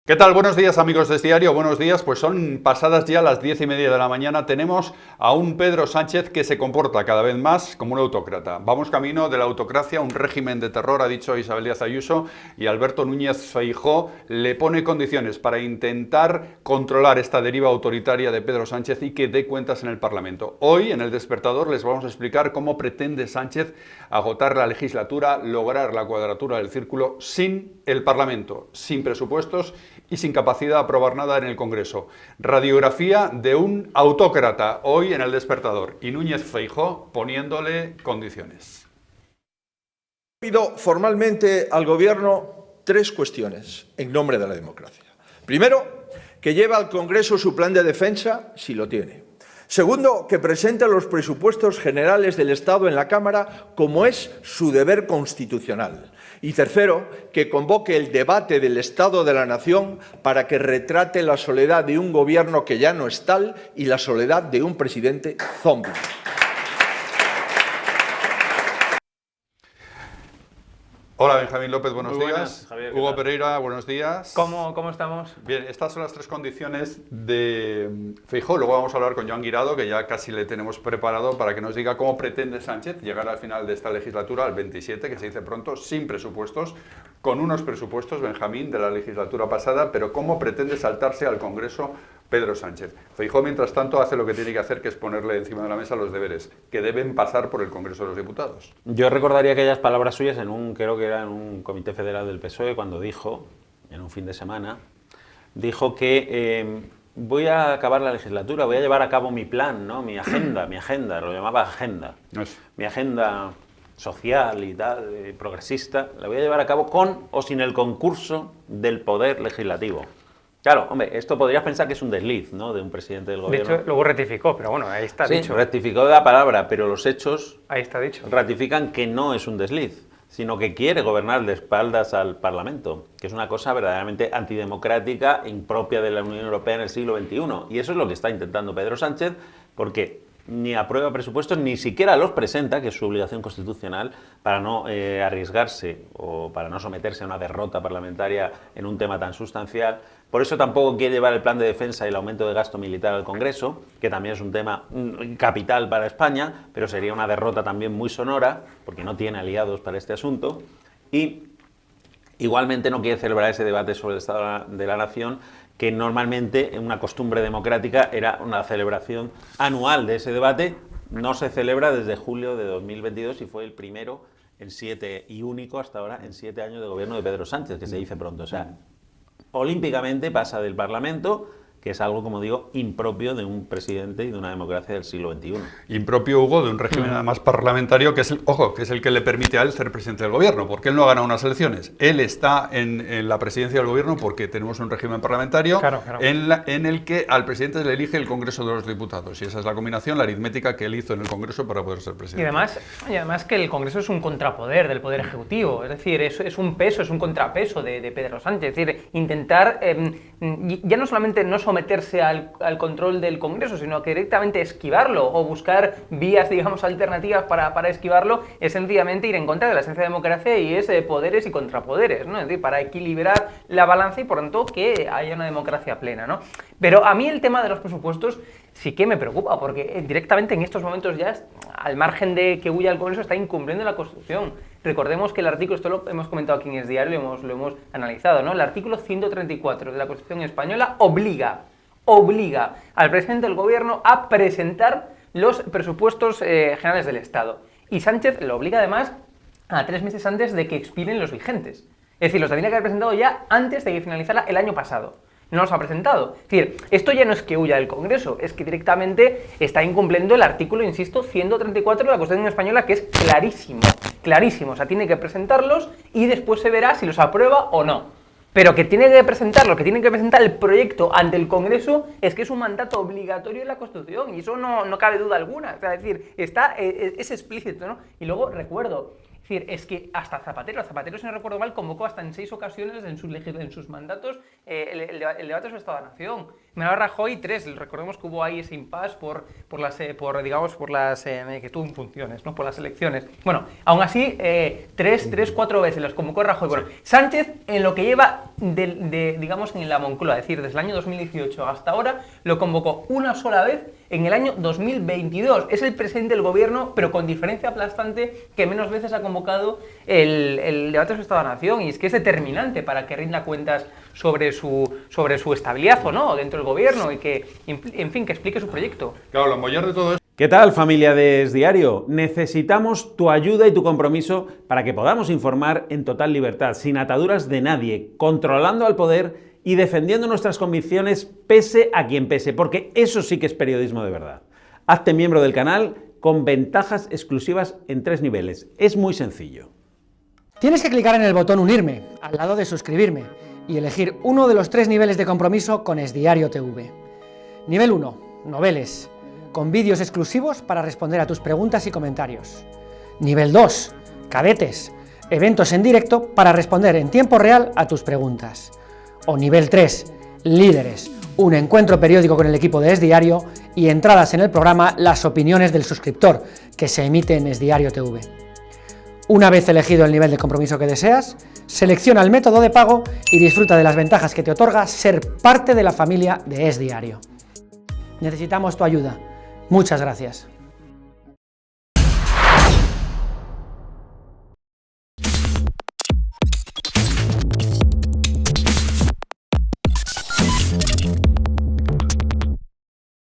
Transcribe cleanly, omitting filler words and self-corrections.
¿Qué tal? Buenos días, amigos de Diario. Buenos días, pues son pasadas ya las 10:30 de la mañana. Tenemos a un Pedro Sánchez que se comporta cada vez más como un autócrata. Vamos camino de la autocracia, un régimen de terror, ha dicho Isabel Díaz Ayuso, y Alberto Núñez Feijóo le pone condiciones para intentar controlar esta deriva autoritaria de Pedro Sánchez y que dé cuentas en el Parlamento. Hoy, en El Despertador, les vamos a explicar cómo pretende Sánchez agotar la legislatura, lograr la cuadratura del círculo sin el Parlamento, sin presupuestos y sin capacidad de aprobar nada en el Congreso. Radiografía de un autócrata, hoy en El Despertador, y Núñez Feijóo poniéndole condiciones. Pido formalmente al Gobierno tres cuestiones en nombre de la democracia. Primero, que lleve al Congreso su plan de defensa, si lo tiene. Segundo, que presente los presupuestos generales del Estado en la Cámara, como es su deber constitucional. Y tercero, que convoque el debate del Estado de la Nación para que retrate la soledad de un gobierno que ya no es tal y la soledad de un presidente zombi. Hola, Benjamín López, buenos días. Buenas, Javier, Hugo Pereira, buenos días. ¿Cómo estamos? Bien, estas son las tres condiciones de Feijóo. Luego vamos a hablar con Joan Guirado, que ya casi le tenemos preparado para que nos diga cómo pretende Sánchez llegar al final de esta legislatura, al 27, que se dice pronto, sin presupuestos, con unos presupuestos, Benjamín, de la legislatura pasada, pero cómo pretende saltarse al Congreso Pedro Sánchez. Feijóo, mientras tanto, hace lo que tiene que hacer, que es ponerle encima de la mesa los deberes, que deben pasar por el Congreso de los Diputados. Yo recordaría aquellas palabras suyas creo que era en un comité federal del PSOE, cuando dijo, en un fin de semana, dijo que voy a acabar la legislatura, voy a llevar a cabo mi plan, ¿no? mi agenda, lo llamaba agenda. Eso. Mi agenda social y tal, progresista, la voy a llevar a cabo con o sin el concurso del Poder Legislativo. Claro, hombre, esto podrías pensar que es un desliz, ¿no?, de un presidente del gobierno. De hecho, luego rectificó, pero bueno, ahí está dicho. Rectificó la palabra, pero los hechos Ahí está dicho. ratifican que no es un desliz, sino que quiere gobernar de espaldas al Parlamento, que es una cosa verdaderamente antidemocrática, impropia de la Unión Europea en el siglo XXI. Y eso es lo que está intentando Pedro Sánchez, porque ni aprueba presupuestos, ni siquiera los presenta, que es su obligación constitucional, para no arriesgarse o para no someterse a una derrota parlamentaria en un tema tan sustancial. Por eso tampoco quiere llevar el plan de defensa y el aumento de gasto militar al Congreso, que también es un tema capital para España, pero sería una derrota también muy sonora, porque no tiene aliados para este asunto. Y igualmente no quiere celebrar ese debate sobre el Estado de la Nación, que normalmente en una costumbre democrática era una celebración anual de ese debate. No se celebra desde julio de 2022 y fue el primero en 7 y único hasta ahora en 7 años de gobierno de Pedro Sánchez, que se dice pronto. O sea, olímpicamente pasa del Parlamento, que es algo, como digo, impropio de un presidente y de una democracia del siglo XXI. Impropio, Hugo, de un régimen además parlamentario que es el que le permite a él ser presidente del gobierno, porque él no ha ganado unas elecciones. Él está en la presidencia del gobierno porque tenemos un régimen parlamentario en el que al presidente se le elige el Congreso de los Diputados. Y esa es la combinación, la aritmética que él hizo en el Congreso para poder ser presidente. Y además que el Congreso es un contrapoder del Poder Ejecutivo, es decir, es un peso, es un contrapeso de Pedro Sánchez. Es decir, intentar ya no solamente no someterse al control del Congreso, sino que directamente esquivarlo o buscar vías, digamos, alternativas para esquivarlo, es sencillamente ir en contra de la esencia de la democracia y es poderes y contrapoderes, ¿no? Es decir, para equilibrar la balanza y por tanto que haya una democracia plena, ¿no? Pero a mí el tema de los presupuestos sí que me preocupa, porque directamente en estos momentos ya, al margen de que huya el Congreso, está incumpliendo la Constitución. Recordemos que el artículo, esto lo hemos comentado aquí en Es Diario, lo hemos analizado, ¿no? El artículo 134 de la Constitución española obliga al presidente del gobierno a presentar los presupuestos generales del Estado. Y Sánchez lo obliga además a 3 meses antes de que expiren los vigentes. Es decir, los tendría que haber presentado ya antes de que finalizara el año pasado. No los ha presentado. Es decir, esto ya no es que huya del Congreso, es que directamente está incumpliendo el artículo, insisto, 134 de la Constitución española, que es clarísimo. O sea, tiene que presentarlos y después se verá si los aprueba o no. Pero que tiene que presentarlo, que tiene que presentar el proyecto ante el Congreso, es que es un mandato obligatorio en la Constitución y eso no cabe duda alguna. O sea, es decir, es explícito, ¿no? Y luego recuerdo, Es decir, es que hasta Zapatero, si no recuerdo mal, convocó hasta en 6 ocasiones en sus mandatos el debate sobre Estado de la Nación. Mariano Rajoy 3, recordemos que hubo ahí ese impasse por las que estuvo en funciones, ¿no? Por las elecciones. Bueno, aún así, 4 veces las convocó Rajoy. Bueno, Sánchez, en lo que lleva digamos en la Moncloa, es decir, desde el año 2018 hasta ahora, lo convocó una sola vez en el año 2022. Es el presidente del gobierno, pero con diferencia aplastante, que menos veces ha convocado el debate sobre Estado de la Nación, y es que es determinante para que rinda cuentas sobre su estabilidad o no dentro del gobierno y que, en fin, que explique su proyecto. Claro, lo mayor de todo es... ¿Qué tal, familia de Es Diario? Necesitamos tu ayuda y tu compromiso para que podamos informar en total libertad, sin ataduras de nadie, controlando al poder y defendiendo nuestras convicciones pese a quien pese, porque eso sí que es periodismo de verdad. Hazte miembro del canal con ventajas exclusivas en 3 niveles. Es muy sencillo. Tienes que clicar en el botón Unirme, al lado de Suscribirme, y elegir uno de los 3 niveles de compromiso con Es Diario TV. Nivel 1, Noveles, con vídeos exclusivos para responder a tus preguntas y comentarios. Nivel 2, Cadetes, eventos en directo para responder en tiempo real a tus preguntas. O nivel 3, Líderes, un encuentro periódico con el equipo de Es Diario y entradas en el programa Las opiniones del suscriptor, que se emite en Es Diario TV. Una vez elegido el nivel de compromiso que deseas, selecciona el método de pago y disfruta de las ventajas que te otorga ser parte de la familia de Es Diario. Necesitamos tu ayuda. Muchas gracias.